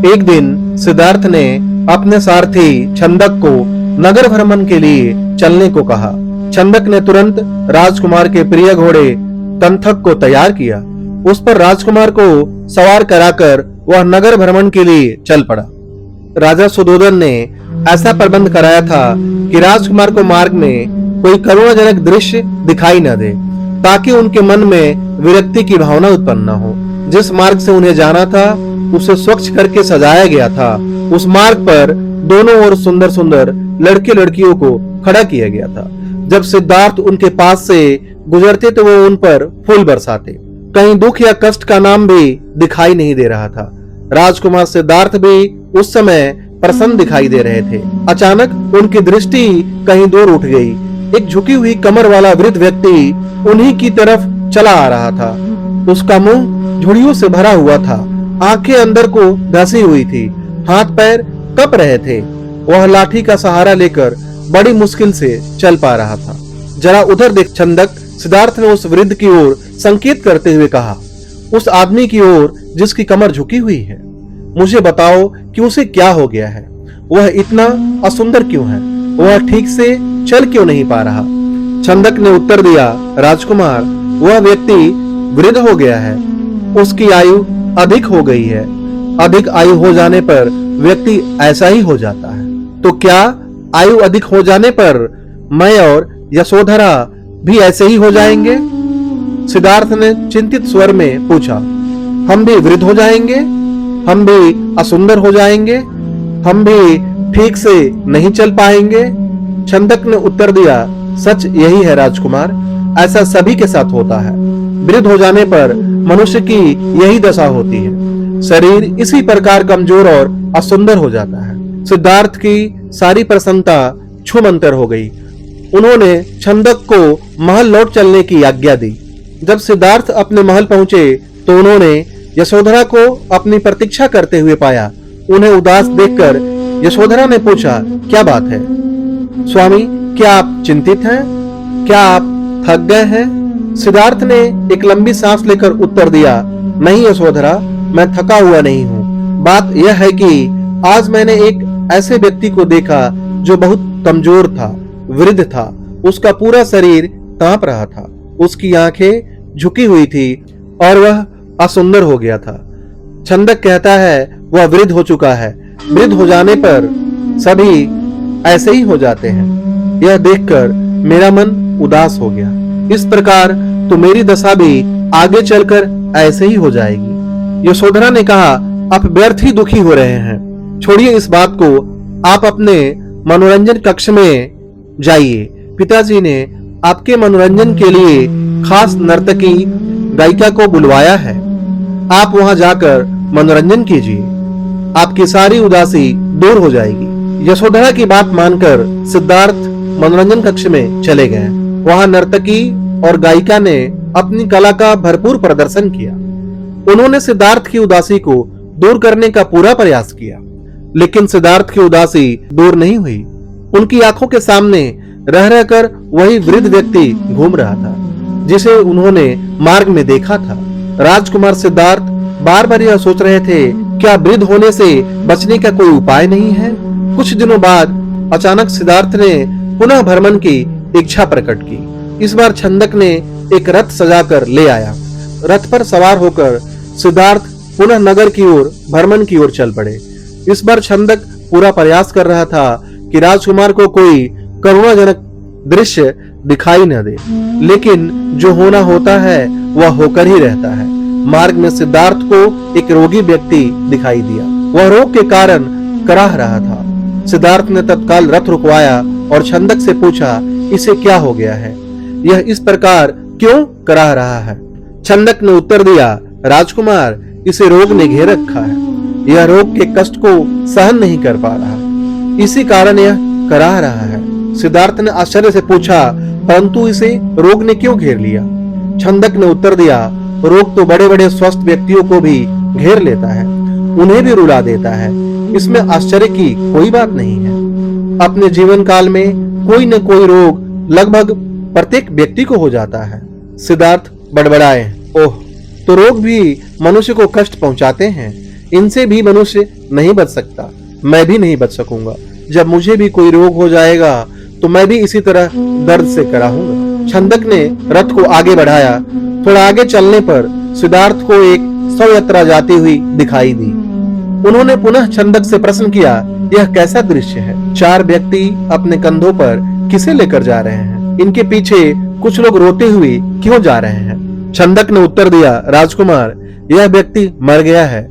एक दिन सिद्धार्थ ने अपने सारथी छंदक को नगर भ्रमण के लिए चलने को कहा। छंदक ने तुरंत राजकुमार के प्रिय घोड़े तंथक को तैयार किया। उस पर राजकुमार को सवार कराकर वह नगर भ्रमण के लिए चल पड़ा। राजा सुधोधन ने ऐसा प्रबंध कराया था कि राजकुमार को मार्ग में कोई करुणाजनक दृश्य दिखाई न दे, ताकि उनके मन में विरक्ति की भावना उत्पन्न न हो। जिस मार्ग से उन्हें जाना था उसे स्वच्छ करके सजाया गया था। उस मार्ग पर दोनों ओर सुंदर सुंदर लड़के लड़कियों को खड़ा किया गया था। जब सिद्धार्थ उनके पास से गुजरते तो वो उन पर फूल बरसाते। कहीं दुख या कष्ट का नाम भी दिखाई नहीं दे रहा था। राजकुमार सिद्धार्थ भी उस समय प्रसन्न दिखाई दे रहे थे। अचानक उनकी दृष्टि कहीं दूर उठ गई। एक झुकी हुई कमर वाला वृद्ध व्यक्ति उन्हीं की तरफ चला आ रहा था। उसका मुंह झुर्रियों से भरा हुआ था, आंखें अंदर को धंसी हुई थी, हाथ पैर कप रहे थे। वह लाठी का सहारा लेकर बड़ी मुश्किल से चल पा रहा था। जरा उधर देख छंदक, सिद्धार्थ ने उस वृद्ध की ओर संकेत करते हुए कहा, उस आदमी की ओर जिसकी कमर झुकी हुई है। मुझे बताओ कि उसे क्या हो गया है, वह इतना असुंदर क्यों है, वह ठीक से चल क्यों नहीं पा रहा। छंदक ने उत्तर दिया, राजकुमार, वह व्यक्ति वृद्ध हो गया है, उसकी आयु अधिक हो गई है। अधिक आयु हो जाने पर व्यक्ति ऐसा ही हो जाता है। तो क्या आयु अधिक हो जाने पर मैं और यशोधरा भी ऐसे ही हो जाएंगे? सिद्धार्थ ने चिंतित स्वर में पूछा। हम भी वृद्ध हो जाएंगे, हम भी असुंदर हो जाएंगे, हम भी ठीक से नहीं चल पाएंगे? छंदक ने उत्तर दिया, सच यही है राजकुमार, ऐसा सभी के साथ होता है। वृद्ध हो जाने पर मनुष्य की यही दशा होती है। शरीर इसी प्रकार कमजोर और असुंदर हो जाता है। सिद्धार्थ की सारी प्रसन्नता छूमंतर हो गई। उन्होंने छंदक को महल लौट चलने की आज्ञा दी। जब सिद्धार्थ अपने महल पहुंचे तो उन्होंने यशोधरा को अपनी प्रतीक्षा करते हुए पाया। उन्हें उदास देखकर यशोधरा ने पूछा, क्या बात है स्वामी, क्या आप चिंतित हैं? क्या आप थक गए हैं? सिद्धार्थ ने एक लंबी सांस लेकर उत्तर दिया, नहीं यशोधरा, मैं थका हुआ नहीं हूँ। बात यह है कि आज मैंने एक ऐसे व्यक्ति को देखा जो बहुत कमजोर था, वृद्ध था। उसका पूरा शरीर कांप रहा था, उसकी आंखें झुकी हुई थी और वह असुंदर हो गया था। छंदक कहता है वह वृद्ध हो चुका है। वृद्ध हो जाने पर सभी ऐसे ही हो जाते हैं। यह देखकर मेरा मन उदास हो गया। इस प्रकार तो मेरी दशा भी आगे चलकर ऐसे ही हो जाएगी। यशोधरा ने कहा, आप व्यर्थ ही दुखी हो रहे हैं। छोड़िए इस बात को, आप अपने मनोरंजन कक्ष में जाइए। पिताजी ने आपके मनोरंजन के लिए खास नर्तकी गायिका को बुलवाया है। आप वहां जाकर मनोरंजन कीजिए, आपकी सारी उदासी दूर हो जाएगी। यशोधरा की बात मानकर सिद्धार्थ मनोरंजन कक्ष में चले गए। वहां नर्तकी और गायिका ने अपनी कला का भरपूर प्रदर्शन किया। उन्होंने सिद्धार्थ की उदासी को दूर करने का पूरा प्रयास किया, लेकिन सिद्धार्थ की उदासी दूर नहीं हुई। उनकी आंखों के सामने रह रहकर वही वृद्ध व्यक्ति घूम रहा था जिसे उन्होंने मार्ग में देखा था। राजकुमार सिद्धार्थ बार बार यह सोच रहे थे, क्या वृद्ध होने से बचने का कोई उपाय नहीं है? कुछ दिनों बाद अचानक सिद्धार्थ ने पुनः भ्रमण की इच्छा प्रकट की। इस बार छंदक ने एक रथ सजाकर ले आया। रथ पर सवार होकर सिद्धार्थ पुनः नगर की ओर भ्रमण की ओर चल पड़े। इस बार छंदक पूरा प्रयास कर रहा था कि राजकुमार को कोई करुणाजनक दृश्य दिखाई न दे, लेकिन जो होना होता है वह होकर ही रहता है। मार्ग में सिद्धार्थ को एक रोगी व्यक्ति दिखाई दिया। वह रोग के कारण कराह रहा था। सिद्धार्थ ने तत्काल रथ रुकवाया और छंदक से पूछा, इसे क्या हो गया है? यह इस प्रकार क्यों कराह रहा है? छंदक ने उत्तर दिया, राजकुमार, इसे रोग ने घेर रखा है। यह रोग के कष्ट को सहन नहीं कर पा रहा, इसी कारण यह कराह रहा है। सिद्धार्थ ने आश्चर्य से पूछा, परंतु इसे रोग ने क्यों घेर लिया? छंदक ने उत्तर दिया, रोग तो बड़े बड़े स्वस्थ व्यक्तियों को भी घेर लेता है, उन्हें भी रुला देता है। इसमें आश्चर्य की कोई बात नहीं है। अपने जीवन काल में कोई न कोई रोग लगभग प्रत्येक व्यक्ति को हो जाता है। सिद्धार्थ बड़बड़ाए, ओह, तो रोग भी मनुष्य को कष्ट पहुंचाते हैं। इनसे भी मनुष्य नहीं बच सकता, मैं भी नहीं बच सकूंगा। जब मुझे भी कोई रोग हो जाएगा तो मैं भी इसी तरह दर्द से कराहूंगा। छंदक ने रथ को आगे बढ़ाया। थोड़ा आगे चलने पर सिद्धार्थ को एक शवयात्रा जाती हुई दिखाई दी। उन्होंने पुनः छंदक से प्रश्न किया, यह कैसा दृश्य है? 4 व्यक्ति अपने कंधों पर किसे लेकर जा रहे हैं? इनके पीछे कुछ लोग रोते हुए क्यों जा रहे हैं? छंदक ने उत्तर दिया, राजकुमार, यह व्यक्ति मर गया है।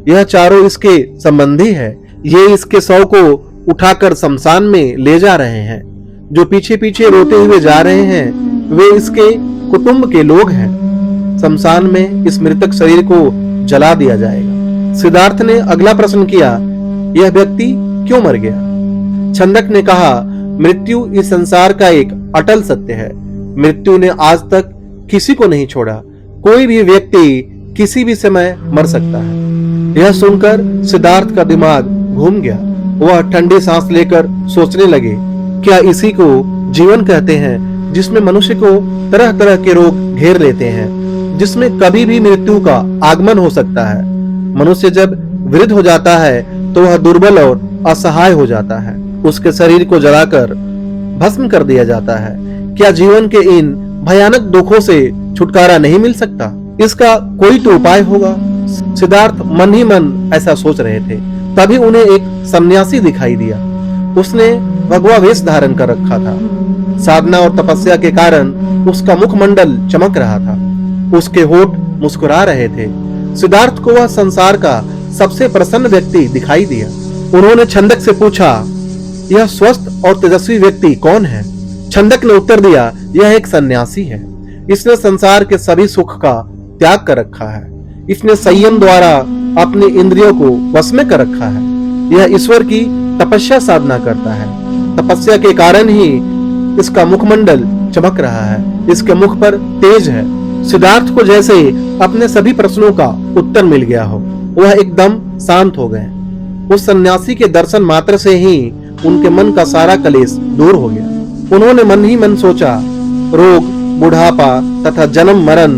यह चारों इसके संबंधी है। ये इसके शव को उठाकर शमशान में ले जा रहे हैं। जो पीछे पीछे रोते हुए जा रहे हैं वे इसके कुटुंब के लोग हैं। शमशान में इस मृतक शरीर को जला दिया जाएगा। सिद्धार्थ ने अगला प्रश्न किया, यह व्यक्ति क्यों मर गया? छंदक ने कहा, मृत्यु इस संसार का एक अटल सत्य है। मृत्यु ने आज तक किसी को नहीं छोड़ा। कोई भी व्यक्ति किसी भी समय मर सकता है। यह सुनकर सिद्धार्थ का दिमाग घूम गया। वह ठंडी सांस लेकर सोचने लगे, क्या इसी को जीवन कहते हैं, जिसमें मनुष्य को तरह तरह के रोग घेर लेते हैं, जिसमें कभी भी मृत्यु का आगमन हो सकता है। मनुष्य जब वृद्ध हो जाता है तो वह दुर्बल और असहाय हो जाता है। उसके शरीर को जलाकर भस्म कर दिया जाता है। क्या जीवन के इन भयानक दुखों से छुटकारा नहीं मिल सकता? इसका कोई तो उपाय होगा। सिद्धार्थ मन ही मन ऐसा सोच रहे थे। तभी उन्हें एक सन्यासी दिखाई दिया। उसने भगवा वेश धारण कर रखा था। साधना और तपस्या के कारण उसका मुखमंडल चमक रहा था। उसके होठ मुस्कुरा रहे थे। सिद्धार्थ को वह संसार का सबसे प्रसन्न व्यक्ति दिखाई दिया। उन्होंने छंदक से पूछा, यह स्वस्थ और तेजस्वी व्यक्ति कौन है? छंदक ने उत्तर दिया, यह एक सन्यासी है। इसने संसार के सभी सुख का त्याग कर रखा है। इसने संयम द्वारा अपनी इंद्रियों को वश में कर रखा है। यह ईश्वर की तपस्या साधना करता है। तपस्या के कारण ही इसका मुखमंडल चमक रहा है। इसके मुख पर तेज है। सिद्धार्थ को जैसे अपने सभी प्रश्नों का उत्तर मिल गया हो। वह एकदम शांत हो गए। उस सन्यासी के दर्शन मात्र से ही उनके मन का सारा कलेश दूर हो गया। उन्होंने मन ही मन सोचा, रोग, बुढ़ापा तथा जन्म मरण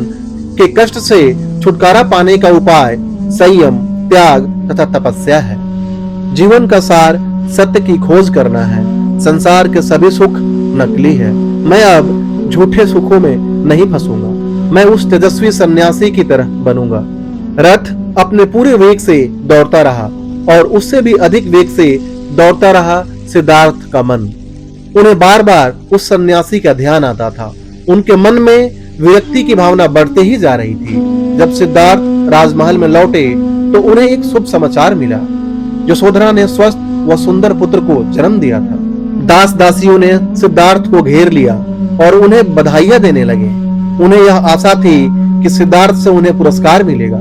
के कष्ट से छुटकारा पाने का उपाय संयम, त्याग तथा तपस्या है। जीवन का सार सत्य की खोज करना है। संसार के सभी सुख नकली है। मैं अब झूठे सुखों में नहीं फंसूंगा। मैं उस तेजस्वी सन्यासी की तरह बनूंगा। रथ अपने पूरे वेग से दौड़ता रहा और उससे भी अधिक वेग से दौड़ता रहा सिद्धार्थ का मन। उन्हें बार बार उस सन्यासी का ध्यान आता था। उनके मन में विरक्ति की भावना बढ़ते ही जा रही थी। जब सिद्धार्थ राजमहल में लौटे तो उन्हें एक शुभ समाचार मिला। यशोधरा ने स्वस्थ व सुंदर पुत्र को जन्म दिया था। दास दासियों ने सिद्धार्थ को घेर लिया और उन्हें बधाइयां देने लगे। उन्हें यह आशा थी कि सिद्धार्थ से उन्हें पुरस्कार मिलेगा,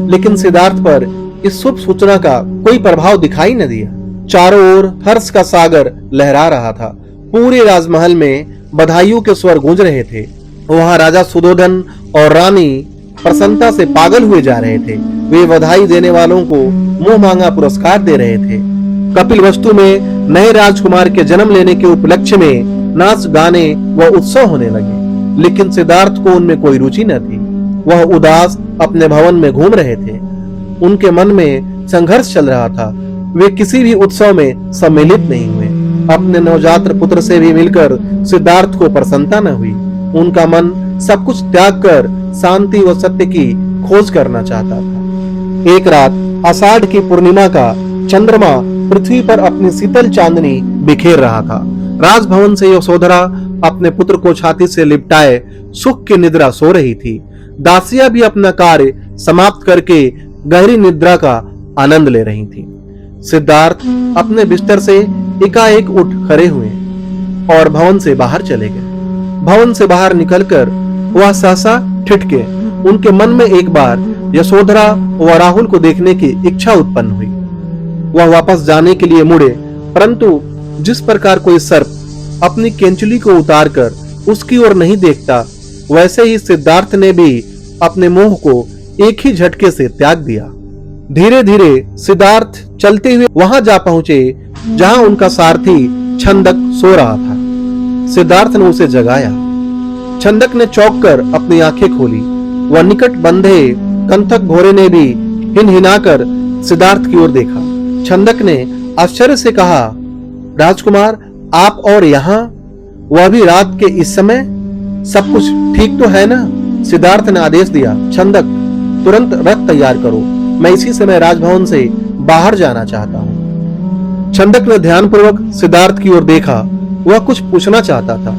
लेकिन सिद्धार्थ पर इस शुभ सूचना का कोई प्रभाव दिखाई न दिया। चारों ओर हर्ष का सागर लहरा रहा था। पूरे राजमहल में बधाइयों के स्वर गूंज रहे थे। वहां राजा सुधोधन और रानी प्रसन्नता से पागल हुए जा रहे थे। वे बधाई देने वालों को मुंह मांगा पुरस्कार दे रहे थे। कपिलवस्तु में नए राजकुमार के जन्म लेने के उपलक्ष्य में नाच गाने व उत्सव होने लगे, लेकिन सिद्धार्थ को उनमें कोई रुचि न थी। वह उदास अपने भवन में घूम रहे थे। उनके मन में संघर्ष चल रहा था। वे किसी भी उत्सव में सम्मिलित नहीं हुए। अपने नवजात पुत्र से भी मिलकर सिद्धार्थ को प्रसन्नता न हुई। उनका मन सब कुछ त्याग कर शांति व सत्य की खोज करना चाहता था। एक रात आषाढ़ की पूर्णिमा का चंद्रमा पृथ्वी पर अपनी शीतल चांदनी बिखेर रहा था। राजभवन से यशोधरा अपने पुत्र को छाती से लिपटाए सुख की निद्रा सो रही थी। दासियां भी अपना कार्य समाप्त करके गहरी निद्रा का आनंद ले रही थी। सिद्धार्थ अपने बिस्तर से एकाएक उठ खड़े हुए और भवन से बाहर चले गए। भवन से बाहर निकलकर वह सहसा ठिठके। उनके मन में एक बार यशोधरा व राहुल को देखने की इच्छा उत्पन्न हुई। वह वापस जाने के लिए मुड़े, परंतु जिस प्रकार कोई सर्प अपनी केंचुली को उतारकर उसकी ओर नहीं देखता, वैसे ही सिद्धार्थ ने भी अपने मोह को एक ही झटके से त्याग दिया। धीरे धीरे सिद्धार्थ चलते हुए वहां जा पहुंचे जहां उनका सारथी छंदक सो रहा था। सिद्धार्थ ने उसे जगाया। छंदक ने चौंक कर अपनी आंखें खोली। वह निकट बंधे कंथक घोड़े ने भी हिनहिनाकर सिद्धार्थ की ओर देखा। छंदक ने आश्चर्य से कहा, राजकुमार आप और यहाँ, वह भी रात के इस समय? सब कुछ ठीक तो है ना? सिद्धार्थ ने आदेश दिया, छंदक तुरंत रथ तैयार करो, मैं इसी समय राजभवन से बाहर जाना चाहता हूँ। छंदक ने ध्यानपूर्वक सिद्धार्थ की ओर देखा। वह कुछ पूछना चाहता था,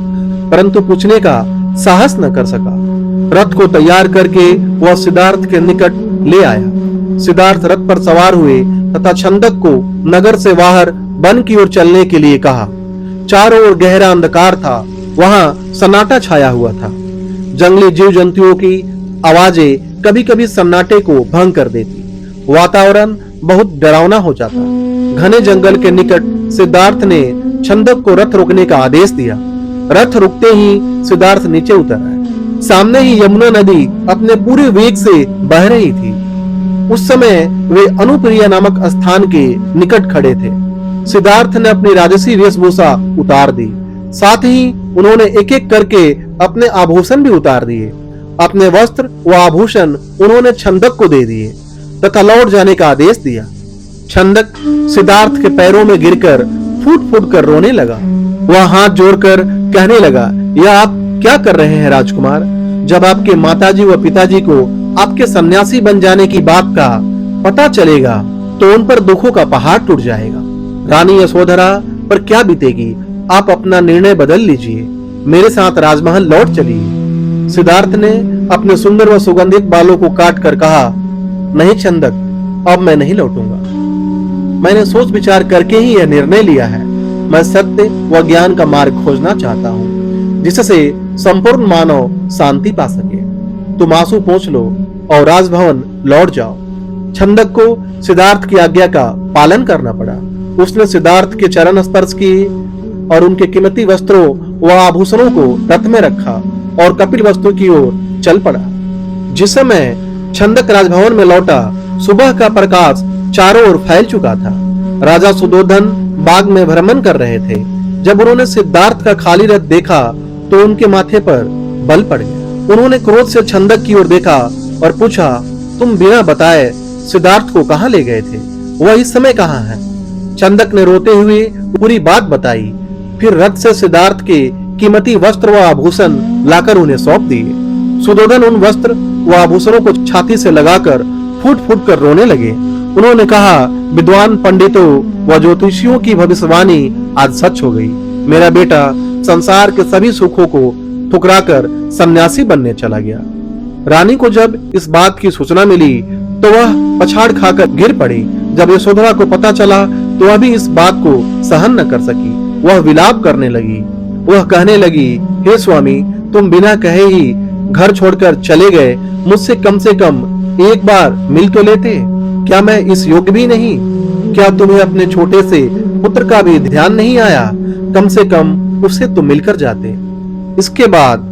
परंतु पूछने का साहस न कर सका। रथ को तैयार करके वह सिद्धार्थ के निकट ले आया। सिद्धार्थ रथ पर सवार हुए तथा छंदक को नगर से बाहर वन की ओर चलने के लिए कहा। चारों ओर गहरा अंधकार था, वहां सन्नाटा छाया हुआ था। जंगली जीव जंतुओं की आवाजें कभी कभी सन्नाटे को भंग कर देती। वातावरण बहुत डरावना हो जाता। घने जंगल के निकट सिद्धार्थ ने छंदक को रथ रोकने का आदेश दिया। रथ रुकते ही सिद्धार्थ नीचे उतर आया। सामने ही यमुना नदी अपने पूरे वेग से बह रही थी। उस समय वे अनुप्रिया नामक स्थान के निकट खड़े थे। सिद्धार्थ ने अपनी राजसी वेशभूषा उतार दी। साथ ही उन्होंने एक एक करके अपने आभूषण भी उतार दिए। अपने वस्त्र व आभूषण उन्होंने छंदक को दे दिए तथा लौट जाने का आदेश दिया। छंदक सिद्धार्थ के पैरों में गिरकर फूट फूट कर रोने लगा। वह हाथ जोड़कर कहने लगा, यह आप क्या कर रहे हैं राजकुमार? जब आपके माताजी व पिताजी को आपके सन्यासी बन जाने की बात का पता चलेगा तो उन पर दुखों का पहाड़ टूट जाएगा। रानी यशोधरा पर क्या बीतेगी? आप अपना निर्णय बदल लीजिए, मेरे साथ राजमहल लौट चलिए। सिद्धार्थ ने अपने सुंदर व सुगंधित बालों को काट कर कहा, नहीं छंदक, अब मैं नहीं लौटूंगा। मैंने सोच विचार करके ही यह निर्णय लिया है। मैं सत्य व ज्ञान का मार्ग खोजना चाहता हूँ, जिससे संपूर्ण मानव शांति पा सके। तुम आंसू पोंछ लो और राजभवन लौट जाओ। छंदक को सिद्धार्थ की आज्ञा का पालन करना पड़ा। उसने सिद्धार्थ के चरण स्पर्श किए और उनके कीमती वस्त्रों व आभूषणों को रथ में रखा और कपिल वस्तु की ओर चल पड़ा। जिस समय छंदक राजभवन में लौटा, सुबह का प्रकाश चारों ओर फैल चुका था। राजा सुधोधन बाग में भ्रमण कर रहे थे। जब उन्होंने सिद्धार्थ का खाली रथ देखा तो उनके माथे पर बल पड़ गया। उन्होंने क्रोध से छंदक की ओर देखा और पूछा, तुम बिना बताए सिद्धार्थ को कहां ले गए थे? वह इस समय कहां है? छंदक ने रोते हुए पूरी बात बताई। फिर रथ से सिद्धार्थ के कीमती वस्त्र व आभूषण लाकर उन्हें सौंप दिए। सुधोधन उन वस्त्र व आभूषणों को छाती से लगाकर फूट फूट कर रोने लगे। उन्होंने कहा, विद्वान पंडितों व ज्योतिषियों की भविष्यवाणी आज सच हो गई। मेरा बेटा संसार के सभी सुखों को ठुकराकर सन्यासी बनने चला गया। रानी को जब इस बात की सूचना मिली तो वह पछाड़ खाकर गिर पड़ी। जब यशोधरा को पता चला तो वह भी इस बात को सहन न कर सकी। वह विलाप करने लगी। वह कहने लगी, हे स्वामी, तुम बिना कहे ही घर छोड़कर चले गए। मुझसे कम से कम एक बार मिल तो लेते। क्या मैं इस योग्य भी नहीं? क्या तुम्हें अपने छोटे से पुत्र का भी ध्यान नहीं आया? कम से कम उससे तुम मिलकर जाते। इसके बाद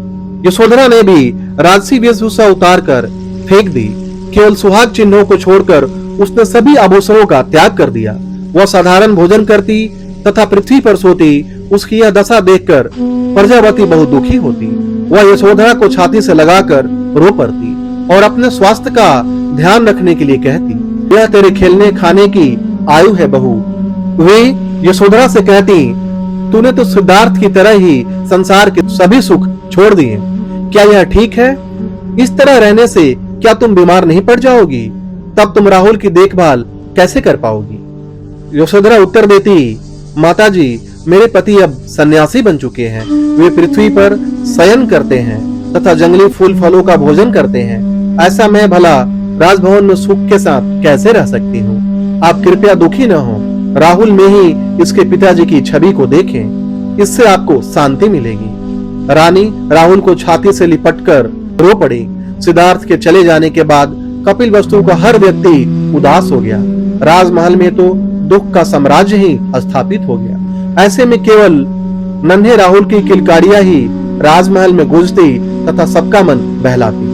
यशोधरा ने भी राजसी वेशभूषा उतार कर फेंक दी। केवल सुहाग चिन्हों को छोड़कर उसने सभी आभूषणों का त्याग कर दिया। वह साधारण भोजन करती तथा पृथ्वी पर सोती। उसकी यह दशा देखकर प्रजावती बहुत दुखी होती। वह यशोधरा को छाती से लगाकर रो पड़ती और अपने स्वास्थ्य का ध्यान रखने के लिए कहती, यह तेरे खेलने खाने की आयु है बहू। वे यशोधरा से कहती, तूने तो सिद्धार्थ की तरह ही संसार के सभी सुख छोड़ दिए। क्या यह ठीक है? इस तरह रहने से क्या तुम बीमार नहीं पड़ जाओगी? तब तुम राहुल की देखभाल कैसे कर पाओगी? यशोधरा उत्तर देती, माताजी, मेरे पति अब सन्यासी बन चुके हैं। वे पृथ्वी पर शयन करते हैं तथा जंगली फूल फलों का भोजन करते हैं। ऐसा मैं भला राजभवन में सुख के साथ कैसे रह सकती हूँ? आप कृपया दुखी न हो। राहुल में ही इसके पिताजी की छवि को देखें, इससे आपको शांति मिलेगी। रानी राहुल को छाती से लिपटकर रो पड़ी। सिद्धार्थ के चले जाने के बाद कपिल वस्तु का हर व्यक्ति उदास हो गया। राजमहल में तो दुख का साम्राज्य ही स्थापित हो गया। ऐसे में केवल नन्हे राहुल की किलकारियां ही राजमहल में गूंजती तथा सबका मन बहलाती।